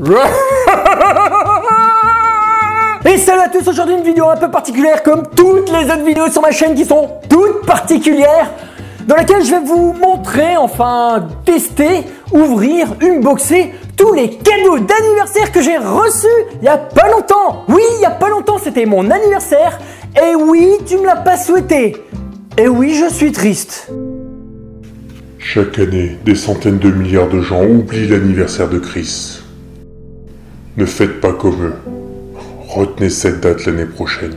Et salut à tous, aujourd'hui une vidéo un peu particulière comme toutes les autres vidéos sur ma chaîne qui sont toutes particulières, dans laquelle je vais vous montrer, enfin tester, ouvrir, unboxer tous les cadeaux d'anniversaire que j'ai reçus il y a pas longtemps. Oui, il y a pas longtemps, c'était mon anniversaire. Et oui, tu me l'as pas souhaité. Et oui, je suis triste. Chaque année, des centaines de milliards de gens oublient l'anniversaire de Chris. Ne faites pas comme eux. Retenez cette date l'année prochaine.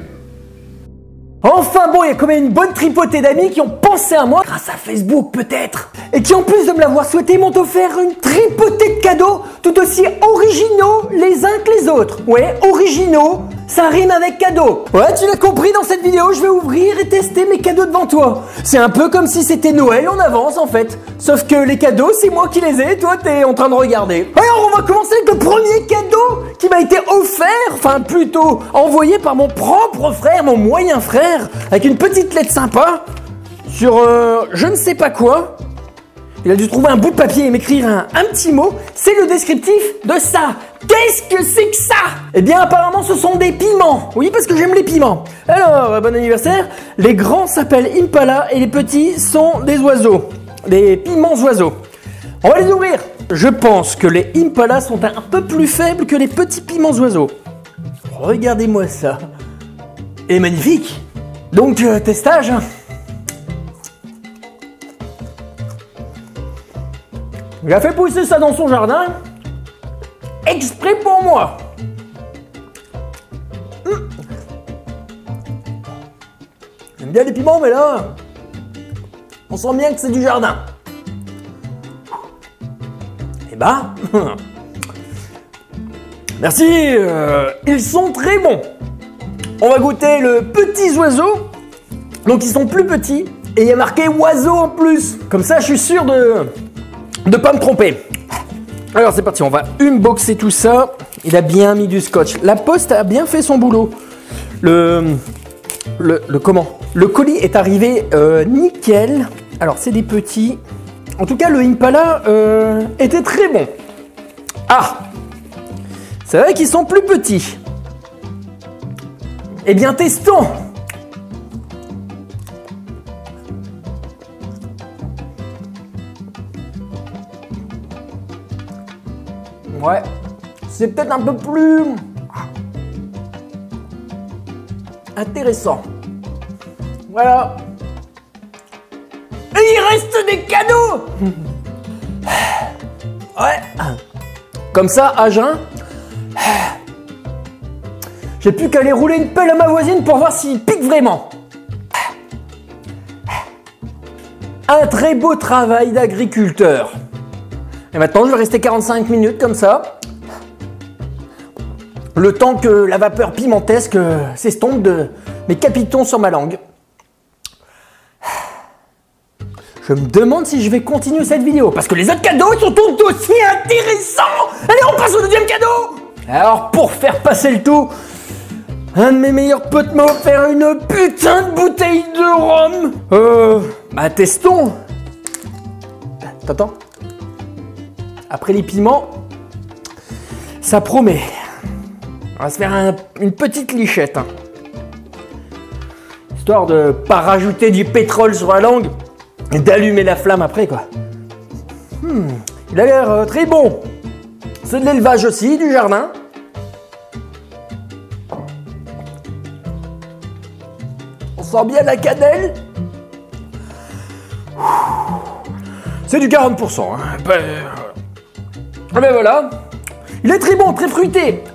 Enfin bon, il y a quand même une bonne tripotée d'amis qui ont pensé à moi, grâce à Facebook peut-être, et qui en plus de me l'avoir souhaité m'ont offert une tripotée de cadeaux tout aussi originaux les uns que les autres. Ouais, originaux, ça rime avec cadeau. Ouais, tu l'as compris, dans cette vidéo, je vais ouvrir et tester mes cadeaux devant toi. C'est un peu comme si c'était Noël en avance en fait. Sauf que les cadeaux, c'est moi qui les ai, toi t'es en train de regarder. Alors on va commencer avec le premier cadeau qui m'a été offert, enfin plutôt envoyé par mon propre frère, mon moyen frère, avec une petite lettre sympa sur je ne sais pas quoi. Il a dû trouver un bout de papier et m'écrire un petit mot. C'est le descriptif de ça. Qu'est-ce que c'est que ça? Eh bien apparemment ce sont des piments. Oui, parce que j'aime les piments. Alors, bon anniversaire. Les grands s'appellent Impala et les petits sont des oiseaux. Des piments oiseaux. On va les ouvrir. Je pense que les Impala sont un peu plus faibles que les petits piments oiseaux. Regardez-moi ça. Et magnifique. Donc testage. Il a fait pousser ça dans son jardin, exprès pour moi. J'aime bien les piments, mais là, on sent bien que c'est du jardin. Et bah, merci, ils sont très bons. On va goûter le petit oiseau. Donc ils sont plus petits et il y a marqué oiseau en plus. Comme ça, je suis sûr de pas me tromper. Alors c'est parti, on va unboxer tout ça. Il a bien mis du scotch. La poste a bien fait son boulot. Le colis est arrivé nickel. Alors c'est des petits. En tout cas le Impala était très bon. Ah, c'est vrai qu'ils sont plus petits. Eh bien testons. Ouais, c'est peut-être un peu plus intéressant. Voilà. Et il reste des cadeaux. Ouais. Comme ça, à jeun, j'ai plus qu'à aller rouler une pelle à ma voisine pour voir s'il pique vraiment. Un très beau travail d'agriculteur. Et maintenant, je vais rester 45 minutes comme ça. Le temps que la vapeur pimentesque s'estompe de mes capitons sur ma langue. Je me demande si je vais continuer cette vidéo, parce que les autres cadeaux sont tout aussi intéressants. Allez, on passe au deuxième cadeau. Alors, pour faire passer le tout, un de mes meilleurs potes m'a offert une putain de bouteille de rhum. Bah testons. T'entends ? Après les piments, ça promet. On va se faire une petite lichette. Hein. Histoire de pas rajouter du pétrole sur la langue et d'allumer la flamme après quoi. Il a l'air très bon. C'est de l'élevage aussi, du jardin. On sent bien la cannelle. C'est du 40%. Hein. Ah ben voilà, il est très bon, très fruité.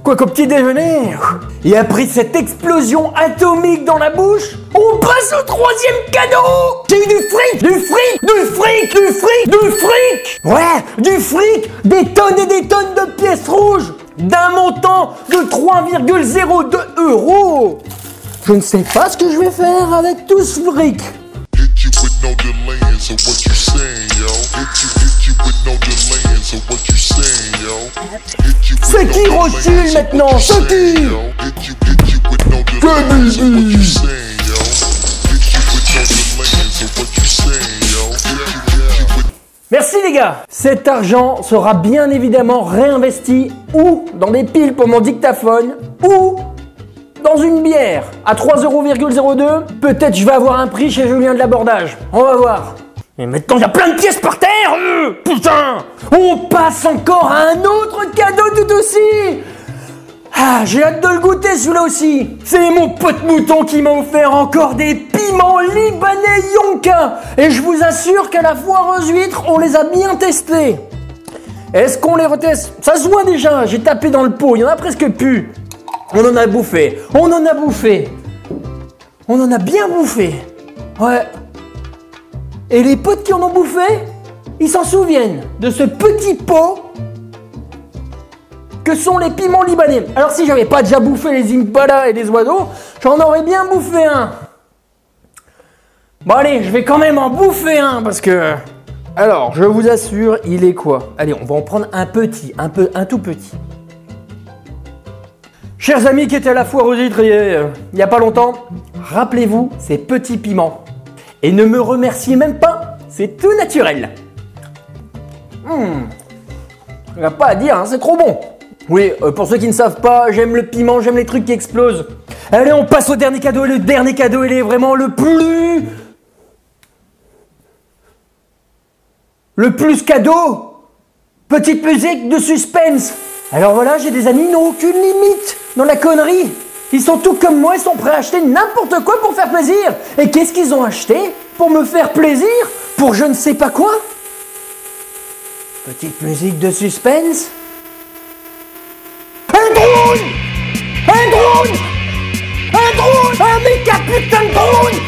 Quoi qu'au petit déjeuner, et après cette explosion atomique dans la bouche, on passe au troisième cadeau. J'ai eu du fric, du fric, du fric, du fric, du fric. Ouais, du fric, des tonnes et des tonnes de pièces rouges, d'un montant de 3,02 €. Je ne sais pas ce que je vais faire avec tout ce fric. C'est qui Rothschild maintenant? C'est qui? Merci les gars. Cet argent sera bien évidemment réinvesti ou dans des piles pour mon dictaphone ou dans une bière à 3,02 €. Peut-être je vais avoir un prix chez Julien de l'Abordage. On va voir. Mais maintenant il y a plein de pièces par terre. Putain. On passe encore à un autre cadeau tout aussi. Ah, j'ai hâte de le goûter celui-là aussi. C'est mon pote mouton qui m'a offert encore des piments libanais Yonka. Et je vous assure qu'à la foire aux huîtres, on les a bien testés. Est-ce qu'on les reteste? Ça se voit déjà, j'ai tapé dans le pot, il y en a presque plus. On en a bouffé, on en a bouffé. On en a bien bouffé. Ouais. Et les potes qui en ont bouffé, ils s'en souviennent de ce petit pot que sont les piments libanais. Alors si j'avais pas déjà bouffé les impalas et les oiseaux, j'en aurais bien bouffé un. Bon allez, je vais quand même en bouffer un parce que... Alors, je vous assure, il est quoi? Allez, on va en prendre un petit, un tout petit. Chers amis qui étaient à la foire aux huîtres il y a pas longtemps, rappelez-vous ces petits piments. Et ne me remerciez même pas, c'est tout naturel. Il n'y a pas à dire, hein, c'est trop bon. Oui, pour ceux qui ne savent pas, j'aime le piment, j'aime les trucs qui explosent. Allez, on passe au dernier cadeau, et le dernier cadeau, il est vraiment le plus cadeau. Petite musique de suspense. Alors voilà, j'ai des amis, ils n'ont aucune limite dans la connerie. Ils sont tout comme moi, ils sont prêts à acheter n'importe quoi pour faire plaisir. Et qu'est-ce qu'ils ont acheté pour me faire plaisir? Pour je ne sais pas quoi? Petite musique de suspense. Un drone! Un drone! Un drone! Un méga putain de drone!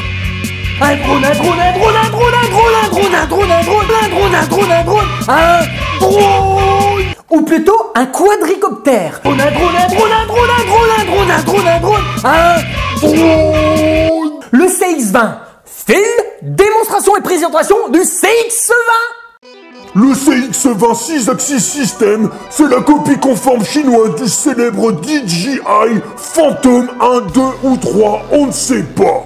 Un drone, un drone, un drone, un drone, un drone, un drone, un drone, un drone, un drone, un drone, un drone, un drone! Ou plutôt un quadricoptère. Un drone, un drone, un drone, un drone, un drone, un drone, un drone, un drone! Le CX-20. Style, démonstration et présentation du CX-20. Le CX-20 6-axis System, c'est la copie conforme chinoise du célèbre DJI Phantom 1, 2 ou 3, on ne sait pas.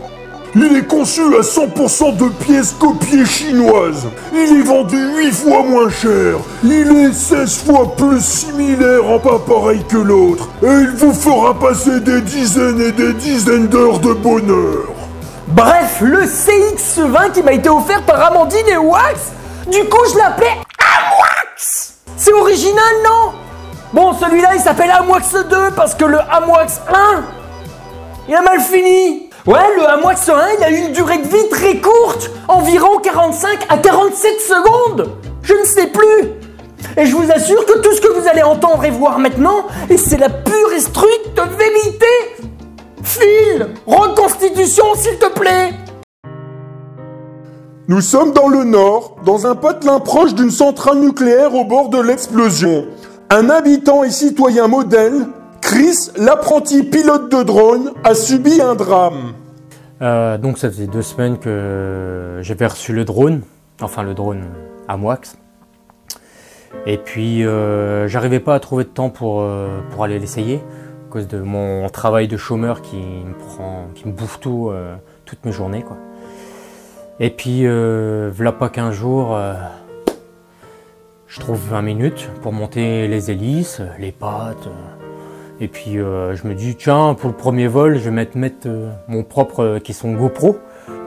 Il est conçu à 100% de pièces copiées chinoises. Il est vendu 8 fois moins cher. Il est 16 fois plus similaire en pas pareil que l'autre. Et il vous fera passer des dizaines et des dizaines d'heures de bonheur. Bref, le CX-20 qui m'a été offert par Amandine et Wax. Du coup, je l'appelais Amwax. C'est original, non? Bon, celui-là, il s'appelle Amwax 2 parce que le Amwax 1, il a mal fini. Ouais, le Amwax 1, il a une durée de vie très courte, environ 45 à 47 secondes. Je ne sais plus. Et je vous assure que tout ce que vous allez entendre et voir maintenant, et c'est la pure et stricte vérité. Phil, reconstitution, s'il te plaît. Nous sommes dans le Nord, dans un patelin proche d'une centrale nucléaire au bord de l'explosion. Un habitant et citoyen modèle, Chris, l'apprenti pilote de drone, a subi un drame. Donc ça faisait 2 semaines que j'avais reçu le drone, enfin le drone Amwax. Et puis j'arrivais pas à trouver de temps pour aller l'essayer, à cause de mon travail de chômeur qui me bouffe toutes mes journées, quoi. Et puis, v'là pas qu'un jour, je trouve 20 minutes pour monter les hélices, les pattes. Et puis, je me dis, tiens, pour le premier vol, je vais mettre mon propre caisson GoPro.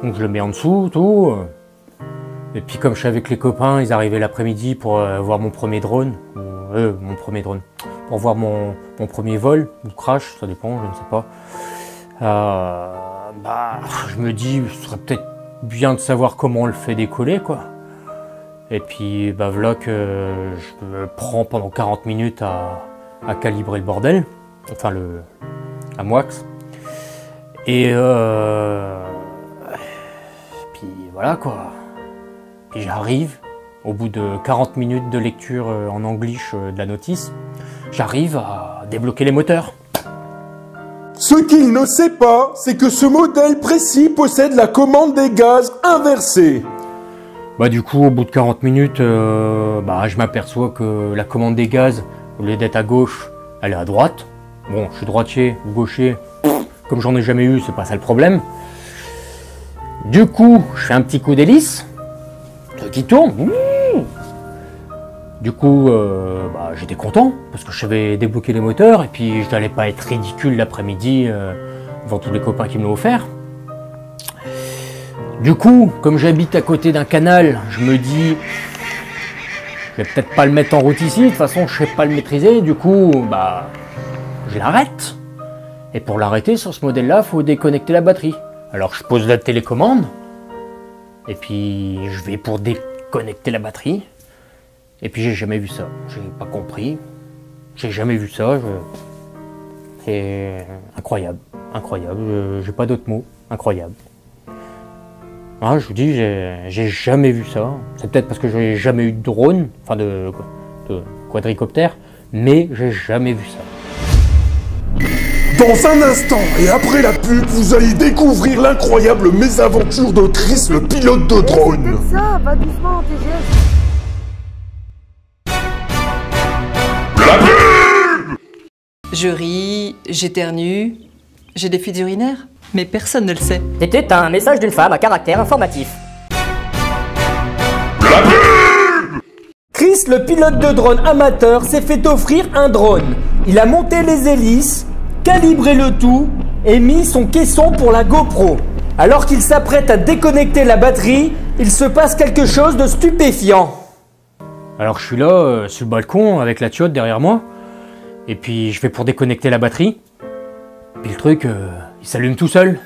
Donc, je le mets en dessous, tout. Et puis, comme je suis avec les copains, ils arrivaient l'après-midi pour voir mon premier drone. Pour voir mon premier vol, ou crash, ça dépend, je ne sais pas. Je me dis, ce serait peut-être bien de savoir comment on le fait décoller, quoi. Et puis voilà que je me prends pendant 40 minutes à calibrer le bordel, enfin le Amwax. Et puis voilà, quoi. Puis j'arrive, au bout de 40 minutes de lecture en anglish de la notice, j'arrive à débloquer les moteurs. Ce qu'il ne sait pas, c'est que ce modèle précis possède la commande des gaz inversée. Du coup, au bout de 40 minutes, je m'aperçois que la commande des gaz, au lieu d'être à gauche, elle est à droite. Bon, je suis droitier ou gaucher, comme j'en ai jamais eu, c'est pas ça le problème. Du coup, je fais un petit coup d'hélice, qui tourne. Du coup, j'étais content parce que je savais débloquer les moteurs et puis je n'allais pas être ridicule l'après-midi devant tous les copains qui me l'ont offert. Du coup, comme j'habite à côté d'un canal, je me dis, je vais peut-être pas le mettre en route ici, de toute façon je sais pas le maîtriser, du coup, je l'arrête. Et pour l'arrêter sur ce modèle-là, il faut déconnecter la batterie. Alors je pose la télécommande, et puis je vais pour déconnecter la batterie. Et puis j'ai jamais vu ça, j'ai pas compris, j'ai jamais vu ça, c'est incroyable, incroyable, j'ai pas d'autres mots, incroyable. Ah, je vous dis, j'ai jamais vu ça, c'est peut-être parce que j'ai jamais eu de drone, enfin de quadricoptère, mais j'ai jamais vu ça. Dans un instant, et après la pub, vous allez découvrir l'incroyable mésaventure de Chris, le pilote de drone. C'est ça, va doucement, TGS. Je ris, j'éternue, j'ai des fuites urinaires, mais personne ne le sait. C'était un message d'une femme à caractère informatif. Chris, le pilote de drone amateur, s'est fait offrir un drone. Il a monté les hélices, calibré le tout et mis son caisson pour la GoPro. Alors qu'il s'apprête à déconnecter la batterie, il se passe quelque chose de stupéfiant. Alors je suis là, sur le balcon, avec la tiote derrière moi, et puis je vais pour déconnecter la batterie, puis le truc, il s'allume tout seul.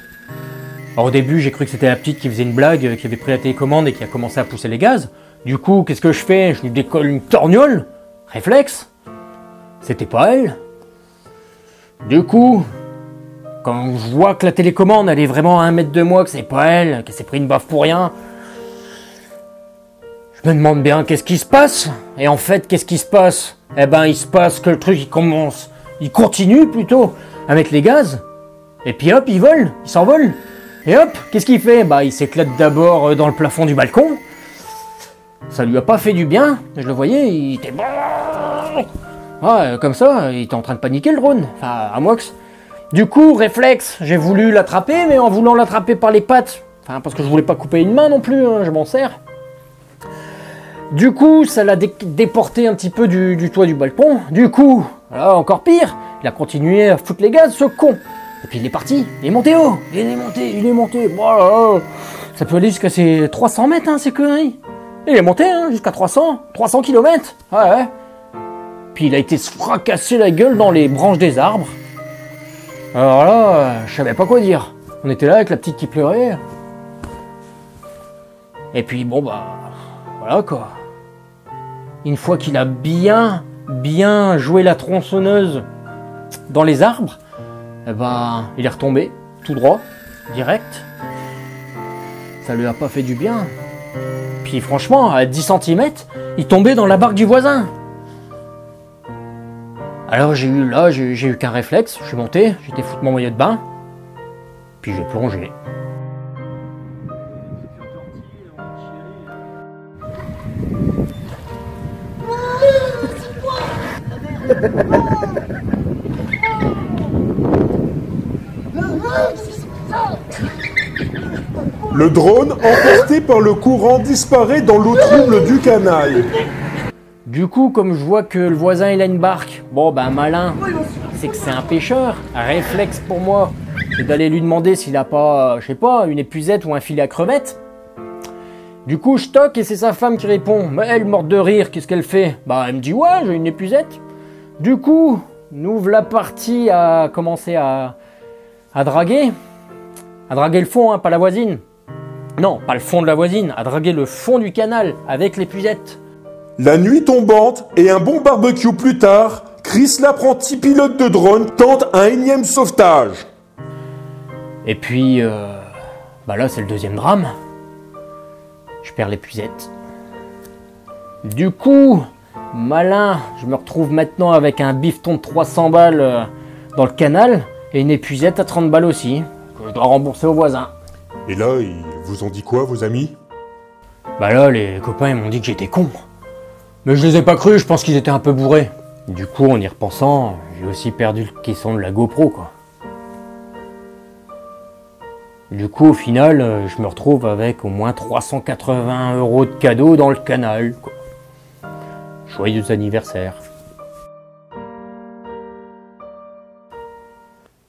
Alors au début, j'ai cru que c'était la petite qui faisait une blague, qui avait pris la télécommande et qui a commencé à pousser les gaz. Du coup, qu'est-ce que je fais? Je lui décolle une torgnole, réflexe. C'était pas elle. Du coup, quand je vois que la télécommande, elle est vraiment à 1 mètre de moi, que c'est pas elle, qu'elle s'est pris une baffe pour rien, je me demande bien qu'est-ce qui se passe. Et en fait, qu'est-ce qui se passe? Eh ben, il se passe que le truc, il continue plutôt à mettre les gaz. Et puis hop, il vole, il s'envole. Et hop, qu'est-ce qu'il fait? Il s'éclate d'abord dans le plafond du balcon. Ça lui a pas fait du bien. Je le voyais, il était... Ouais, comme ça, il était en train de paniquer le drone. Enfin, à Mox. Du coup, réflexe, j'ai voulu l'attraper, mais en voulant l'attraper par les pattes. Enfin, parce que je voulais pas couper une main non plus, hein, je m'en sers. Du coup, ça l'a déporté un petit peu du toit du balcon. Du coup, là, encore pire, il a continué à foutre les gaz, ce con. Et puis il est parti, il est monté haut, il est monté. Voilà. Ça peut aller jusqu'à ces 300 mètres, hein, ces conneries. Il est monté, hein, jusqu'à 300 km. Ouais. Puis il a été se fracasser la gueule dans les branches des arbres. Alors là, je savais pas quoi dire. On était là avec la petite qui pleurait. Et puis bon, voilà quoi. Une fois qu'il a bien joué la tronçonneuse dans les arbres, il est retombé, tout droit, direct. Ça lui a pas fait du bien. Puis franchement, à 10 cm, il tombait dans la barque du voisin. Alors j'ai eu qu'un réflexe, je suis monté, j'étais foutre mon maillot de bain, puis j'ai plongé. Le drone, emporté par le courant, disparaît dans l'eau trouble du canal. Du coup, comme je vois que le voisin il a une barque, malin, c'est que c'est un pêcheur. Un réflexe pour moi, c'est d'aller lui demander s'il a pas, je sais pas, une épuisette ou un filet à crevettes. Du coup, je toque et c'est sa femme qui répond. Mais elle, morte de rire, qu'est-ce qu'elle fait? Elle me dit ouais, j'ai une épuisette. Du coup, nous voilà partis à commencer à draguer. À draguer le fond, hein, pas la voisine. Non, pas le fond de la voisine, à draguer le fond du canal avec l'épuisette. La nuit tombante et un bon barbecue plus tard, Chris, l'apprenti pilote de drone, tente un énième sauvetage. Et puis, là c'est le deuxième drame. Je perds l'épuisette. Du coup, malin, je me retrouve maintenant avec un bifton de 300 balles dans le canal et une épuisette à 30 balles aussi, que je dois rembourser au voisin. Et là, ils vous ont dit quoi, vos amis? Là, les copains ils m'ont dit que j'étais con. Mais je les ai pas crus, je pense qu'ils étaient un peu bourrés. Du coup, en y repensant, j'ai aussi perdu le caisson de la GoPro, quoi. Du coup, au final, je me retrouve avec au moins 380 € de cadeaux dans le canal, quoi. Joyeux anniversaire.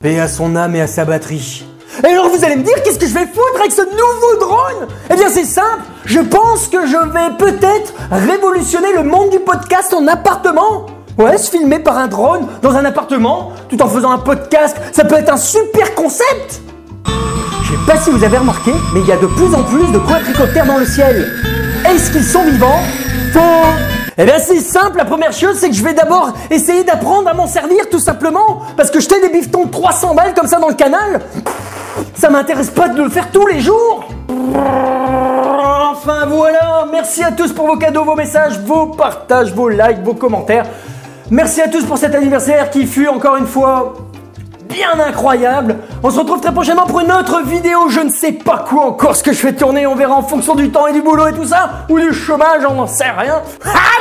Paix à son âme et à sa batterie. Et alors vous allez me dire, qu'est-ce que je vais foutre avec ce nouveau drone? Eh bien c'est simple, je pense que je vais peut-être révolutionner le monde du podcast en appartement. Ouais, se filmer par un drone dans un appartement, tout en faisant un podcast, ça peut être un super concept. Je sais pas si vous avez remarqué, mais il y a de plus en plus de quadricoptères dans le ciel. Est-ce qu'ils sont vivants? Faux. Eh bien c'est simple, la première chose c'est que je vais d'abord essayer d'apprendre à m'en servir tout simplement. Parce que jeter des bifetons de 300 balles comme ça dans le canal, ça m'intéresse pas de le faire tous les jours. Enfin voilà, merci à tous pour vos cadeaux, vos messages, vos partages, vos likes, vos commentaires. Merci à tous pour cet anniversaire qui fut encore une fois bien incroyable. On se retrouve très prochainement pour une autre vidéo. Je ne sais pas quoi encore ce que je vais tourner. On verra en fonction du temps et du boulot et tout ça. Ou du chômage, on n'en sait rien. À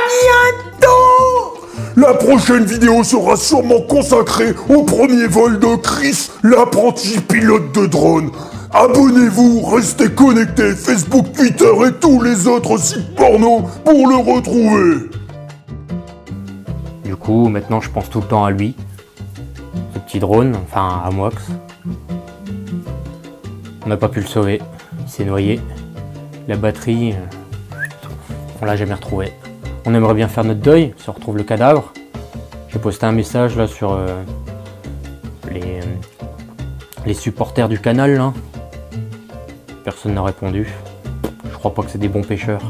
bientôt! La prochaine vidéo sera sûrement consacrée au premier vol de Chris, l'apprenti pilote de drone. Abonnez-vous, restez connectés, Facebook, Twitter et tous les autres sites porno pour le retrouver. Du coup, maintenant je pense tout le temps à lui. Ce petit drone, enfin à Mox. On n'a pas pu le sauver, il s'est noyé. La batterie, on l'a jamais retrouvé. On aimerait bien faire notre deuil, si on retrouve le cadavre. J'ai posté un message là sur les supporters du canal là. Personne n'a répondu. Je crois pas que c'est des bons pêcheurs.